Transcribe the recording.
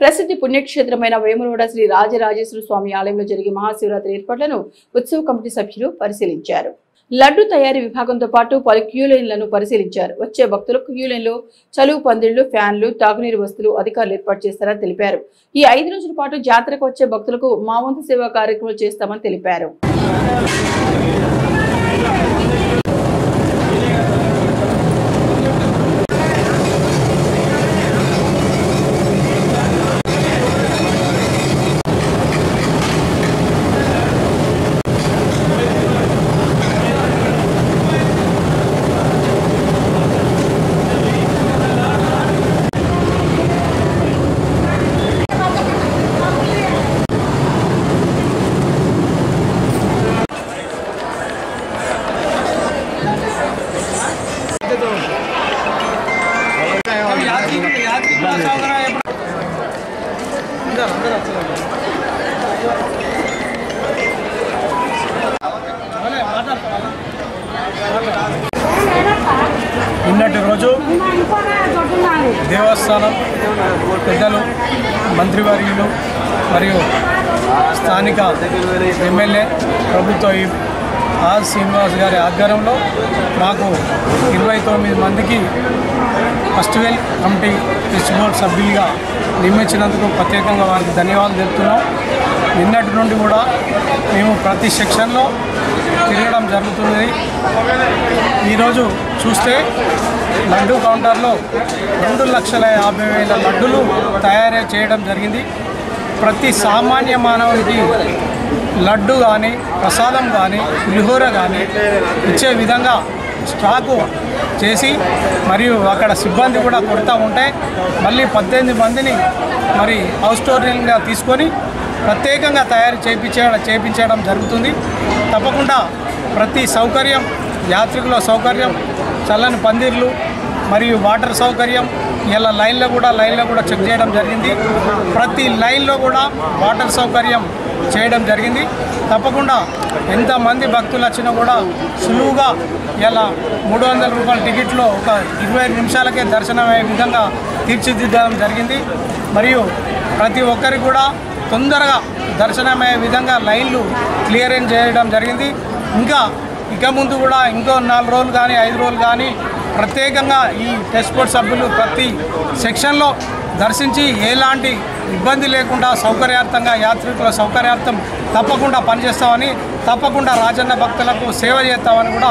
ప్రసిద్ధి పుణ్యక్షేత్రమైన వేములవాడ శ్రీ రాజరాజేశ్వర స్వామి ఆలయంలో జరిగే మహాశివరాత్రి ఏర్పాట్లను ఉత్సవ కమిటీ సభ్యులు పరిశీలించారు. లడ్డు తయారీ విభాగంతో పాటు పలు క్యూ లైన్లను పరిశీలించారు. వచ్చే భక్తులకు క్యూ లైన్లో చలువు పందిళ్లు, ఫ్యాన్లు, తాగునీరు వస్తువులు అధికారులు ఏర్పాటు చేస్తారని తెలిపారు. ఈ 5 రోజుల పాటు జాతరకు వచ్చే భక్తులకు మా వంతు సేవా కార్యక్రమాలు చేస్తామని తెలిపారు. నిన్నటి రోజు దేవస్థానం పెద్దలు, మంత్రివర్యులు మరియు స్థానిక ఎమ్మెల్యే ప్రభుత్వ ఆర్ శ్రీనివాస్ గారి ఆధ్వర్యంలో మాకు 29 మందికి first well committee trust board సభ్యులుగా నియమించినందుకు ప్రత్యేకంగా వారికి ధన్యవాదాలు తెలుపుతున్నాం. నిన్నటి నుండి కూడా మేము ప్రతి సెక్షన్లో తిరగడం జరుగుతుంది. ఈరోజు చూస్తే లడ్డు కౌంటర్లో 2,50,000 లడ్డులు తయారు చేయడం జరిగింది. ప్రతి సామాన్య మానవునికి లడ్డు కానీ, ప్రసాదం కానీ, పులిహోర కానీ ఇచ్చే విధంగా స్టాకు చేసి మరియు అక్కడ సిబ్బంది కూడా కొడతా ఉంటే మళ్ళీ 18 మందిని మరి హౌస్ టోర్నింగ్గా తీసుకొని ప్రత్యేకంగా తయారు చేయించడం జరుగుతుంది. తప్పకుండా ప్రతి సౌకర్యం, యాత్రికుల సౌకర్యం, చల్లని పందిర్లు మరియు వాటర్ సౌకర్యం ఇలా లైన్లో కూడా చెక్ చేయడం జరిగింది. ప్రతి లైన్లో కూడా వాటర్ సౌకర్యం చేయడం జరిగింది. తప్పకుండా ఎంతమంది భక్తులు వచ్చినా కూడా సులువుగా ఇలా 300 రూపాయల టికెట్లో ఒక 25 నిమిషాలకే దర్శనం అయ్యే విధంగా తీర్చిదిద్దడం జరిగింది. మరియు ప్రతి ఒక్కరికి కూడా తొందరగా దర్శనమయ్యే విధంగా లైన్లు క్లియరెన్స్ చేయడం జరిగింది. ఇక ముందు కూడా ఇంకో 4 రోజులు కానీ 5 రోజులు కానీ ప్రత్యేకంగా ఈ ట్రస్ట్ బోర్డు సభ్యులు ప్రతి సెక్షన్లో దర్శించి ఎలాంటి ఇబ్బంది లేకుండా సౌకర్యార్థంగా యాత్రికుల సౌకర్యార్థం తప్పకుండా పనిచేస్తామని, తప్పకుండా రాజన్న భక్తులకు సేవ చేస్తామని కూడా